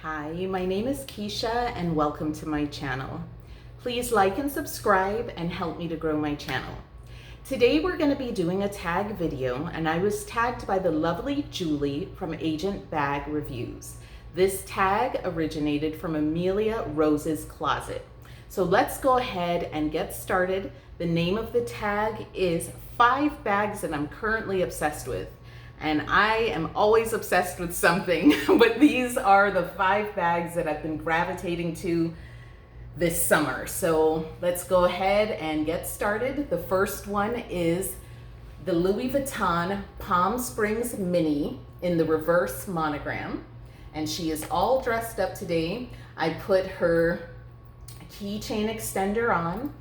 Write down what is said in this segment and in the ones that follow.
Hi, my name is Keisha and welcome to my channel. Please like and subscribe and help me to grow my channel. Today we're going to be doing a tag video and I was tagged by the lovely Julie from Agent Bag Reviews. This tag originated from Amelia Rose's closet. So let's go ahead and get started. The name of the tag is 5 bags that I'm currently obsessed with. And I am always obsessed with something, but these are the 5 bags that I've been gravitating to this summer. So let's go ahead and get started. The first one is the Louis Vuitton Palm Springs Mini in the reverse monogram. And she is all dressed up today. I put her keychain extender on,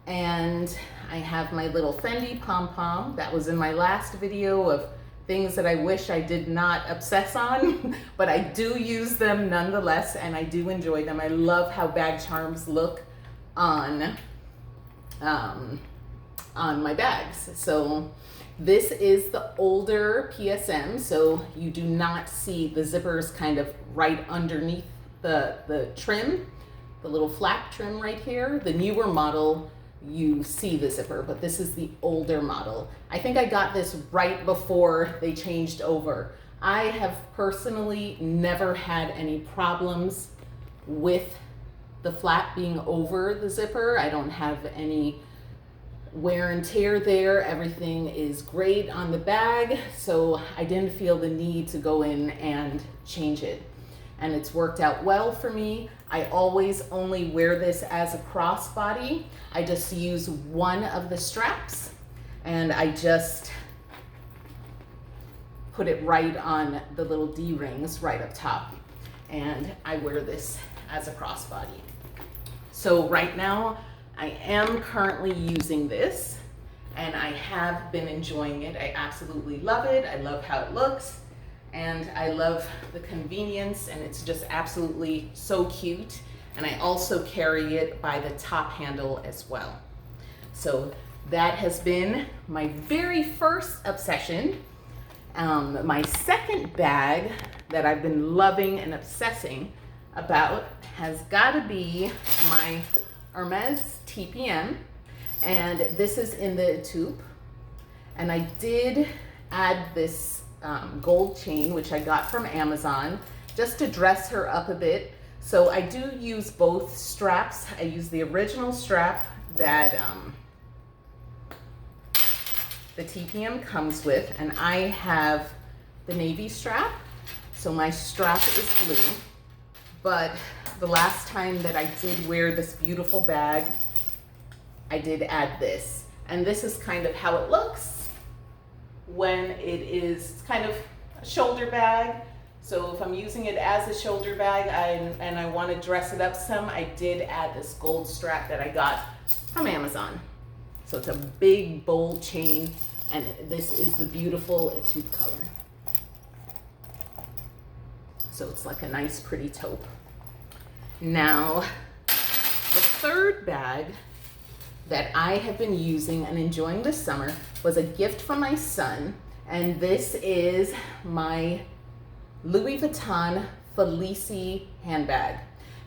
and I have my little Fendi pom-pom that was in my last video of things that I wish I did not obsess on, but I do use them nonetheless, and I do enjoy them. I love how bag charms look on my bags. So this is the older PSM, so you do not see the zippers kind of right underneath the trim, the little flap trim right here. The newer model, you see the zipper, but this is the older model. I think I got this right before they changed over. I have personally never had any problems with the flap being over the zipper. I don't have any wear and tear there. Everything is great on the bag, so I didn't feel the need to go in and change it. And it's worked out well for me. I always only wear this as a crossbody. I just use one of the straps and I just put it right on the little D-rings right up top. And I wear this as a crossbody. So right now I am currently using this and I have been enjoying it. I absolutely love it. I love how it looks. And I love the convenience, and it's just absolutely so cute. And I also carry it by the top handle as well. So that has been my very first obsession. My second bag that I've been loving and obsessing about has got to be my Hermès TPM. And this is in the tube. And I did add this gold chain, which I got from Amazon, just to dress her up a bit. So I do use both straps. I use the original strap that the TPM comes with, and I have the navy strap. So my strap is blue, but the last time that I did wear this beautiful bag, I did add this. And this is kind of how it looks when it is kind of a shoulder bag. So if I'm using it as a shoulder bag and I want to dress it up some, I did add this gold strap that I got from Amazon. So it's a big, bold chain, and this is the beautiful etude color. So it's like a nice, pretty taupe. Now, the third bag that I have been using and enjoying this summer was a gift from my son, and this is my Louis Vuitton Felicie handbag.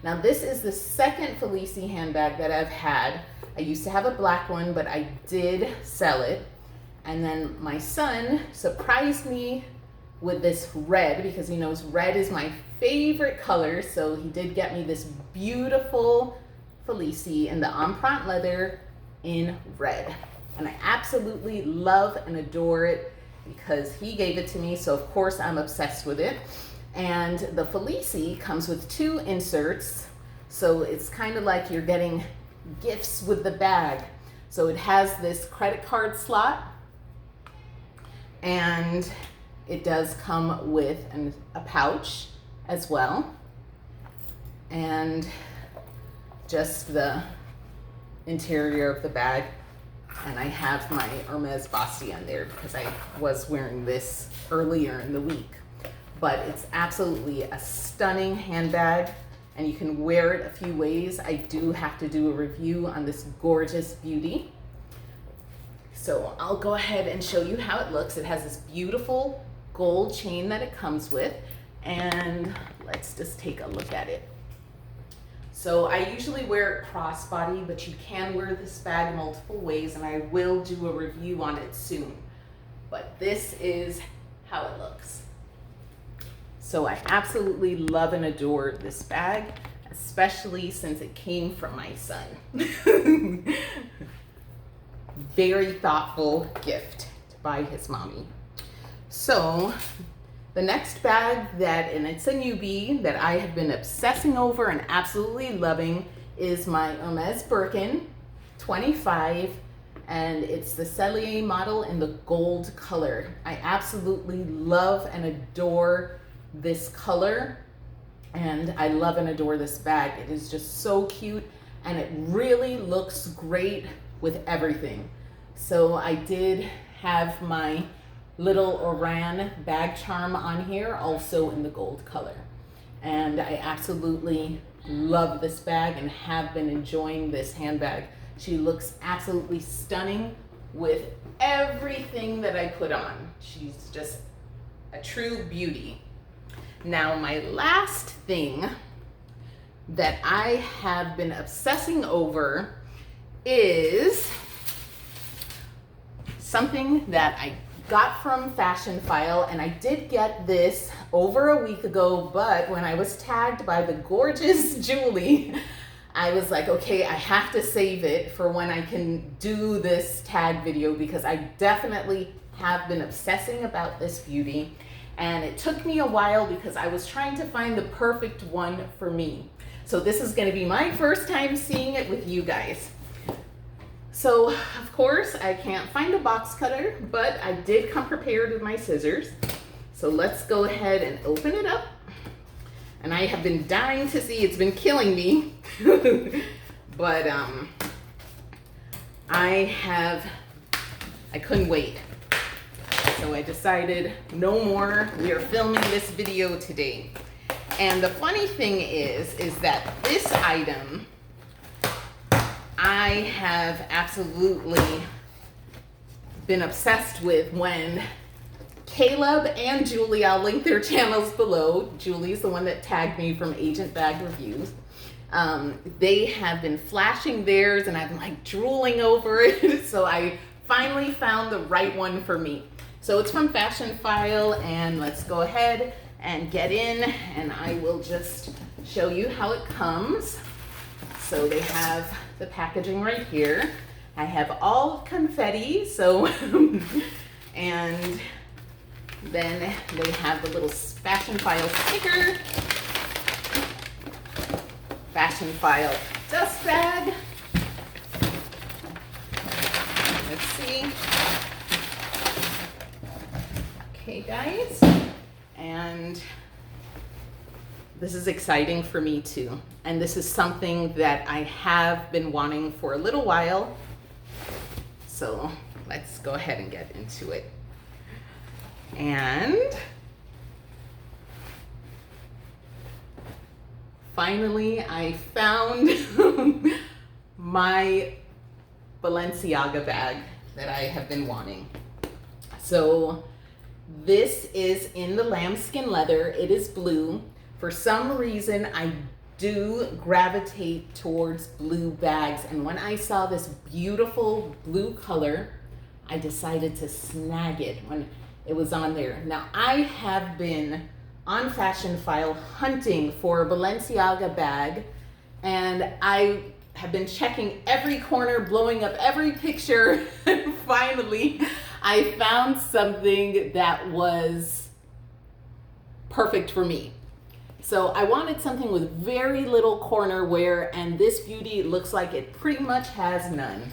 Now this is the second Felicie handbag that I've had. I used to have a black one, but I did sell it, and then my son surprised me with this red because he knows red is my favorite color, so he did get me this beautiful Felicie in the empreinte leather in red. And I absolutely love and adore it because he gave it to me, so of course I'm obsessed with it. And the Felicie comes with 2 inserts, so it's kind of like you're getting gifts with the bag. So it has this credit card slot, and it does come with a pouch as well, and just the interior of the bag. And I have my Hermès Bastien there because I was wearing this earlier in the week. But it's absolutely a stunning handbag, and you can wear it a few ways. I do have to do a review on this gorgeous beauty. So I'll go ahead and show you how it looks. It has this beautiful gold chain that it comes with, and let's just take a look at it. So I usually wear it crossbody, but you can wear this bag multiple ways, and I will do a review on it soon. But this is how it looks. So I absolutely love and adore this bag, especially since it came from my son. Very thoughtful gift by his mommy. So the next bag and it's a newbie that I have been obsessing over and absolutely loving is my Hermès Birkin 25, and it's the Cellier model in the gold color. I absolutely love and adore this color, and I love and adore this bag. It is just so cute, and it really looks great with everything. So I did have my little Oran bag charm on here, also in the gold color. And I absolutely love this bag and have been enjoying this handbag. She looks absolutely stunning with everything that I put on. She's just a true beauty. Now, my last thing that I have been obsessing over is something that I got from FASHIONPHILE, and I did get this over a week ago, but when I was tagged by the gorgeous Julie, I was like, okay, I have to save it for when I can do this tag video, because I definitely have been obsessing about this beauty, and it took me a while because I was trying to find the perfect one for me. So this is going to be my first time seeing it with you guys. So, of course, I can't find a box cutter, but I did come prepared with my scissors. So let's go ahead and open it up. And I have been dying to see, it's been killing me. But I couldn't wait. So I decided no more, we are filming this video today. And the funny thing is that this item, I have absolutely been obsessed with when Caleb and Julie, I'll link their channels below. Julie's the one that tagged me from Agent Bag Reviews. They have been flashing theirs and I've been like drooling over it. So I finally found the right one for me. So it's from FASHIONPHILE, and let's go ahead and get in, and I will just show you how it comes. So they have the packaging right here. I have all confetti, so and then they have the little FASHIONPHILE sticker, FASHIONPHILE dust bag. Let's see. Okay, guys, and this is exciting for me too. And this is something that I have been wanting for a little while. So let's go ahead and get into it. And finally, I found my Balenciaga bag that I have been wanting. So this is in the lambskin leather. It is blue. For some reason, I do gravitate towards blue bags, and when I saw this beautiful blue color, I decided to snag it when it was on there. Now, I have been on FASHIONPHILE hunting for a Balenciaga bag, and I have been checking every corner, blowing up every picture, and finally I found something that was perfect for me. So I wanted something with very little corner wear, and this beauty looks like it pretty much has none.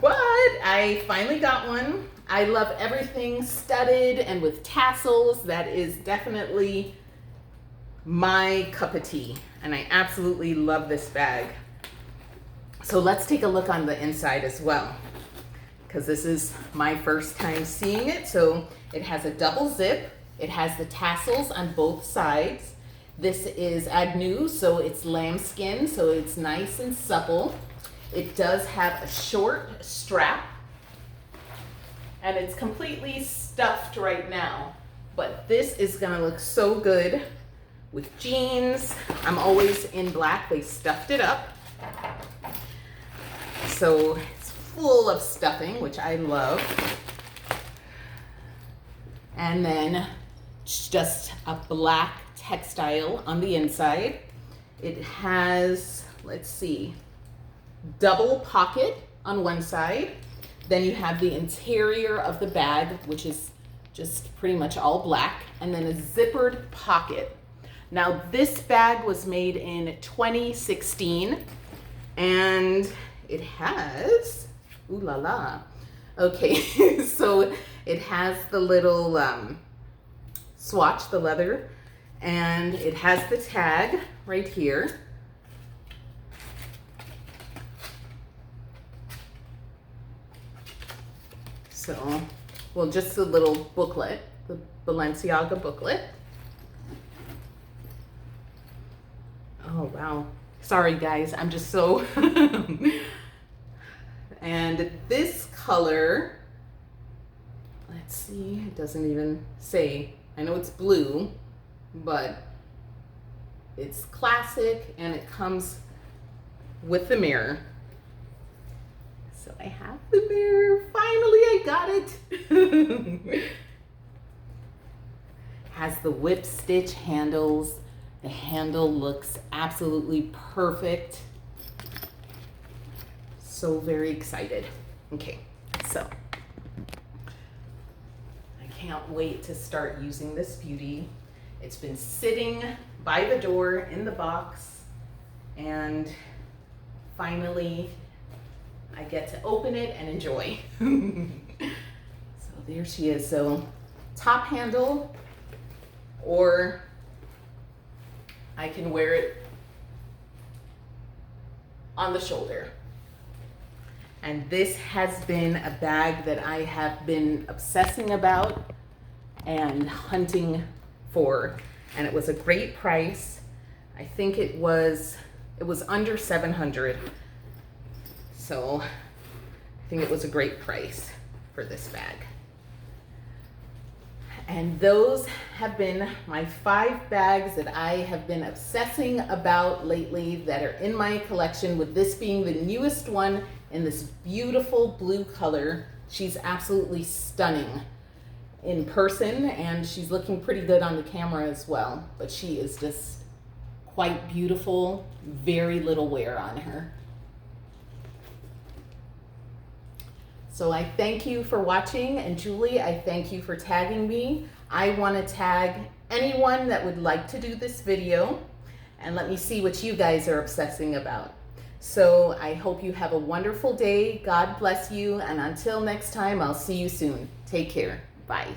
But I finally got one. I love everything studded and with tassels. That is definitely my cup of tea, and I absolutely love this bag. So let's take a look on the inside as well, because this is my first time seeing it. So it has a double zip. It has the tassels on both sides. This is agneau, so it's lambskin, so it's nice and supple. It does have a short strap, and it's completely stuffed right now, but this is gonna look so good with jeans. I'm always in black. They stuffed it up. So it's full of stuffing, which I love. And then just a black textile on the inside. It has, let's see, double pocket on one side. Then you have the interior of the bag, which is just pretty much all black, and then a zippered pocket. Now this bag was made in 2016, and it has, ooh la la. Okay, so it has the little swatch, the leather, and it has the tag right here. So, well, just a little booklet, the Balenciaga booklet. Oh, wow. Sorry, guys. I'm just so... And this color, let's see, it doesn't even say. I know it's blue, but it's classic, and it comes with the mirror. So I have the mirror. Finally, I got it. Has the whip stitch handles. The handle looks absolutely perfect. So very excited. Okay, so I can't wait to start using this beauty. It's been sitting by the door in the box, and finally I get to open it and enjoy. So there she is. So top handle, or I can wear it on the shoulder. And this has been a bag that I have been obsessing about and hunting for. And it was a great price. I think it was under $700. So I think it was a great price for this bag. And those have been my 5 bags that I have been obsessing about lately that are in my collection, with this being the newest one in this beautiful blue color. She's absolutely stunning in person, and she's looking pretty good on the camera as well, but she is just quite beautiful, very little wear on her. So I thank you for watching, and Julie, I thank you for tagging me. I want to tag anyone that would like to do this video, and let me see what you guys are obsessing about. So I hope you have a wonderful day. God bless you, and until next time, I'll see you soon. Take care. Bye.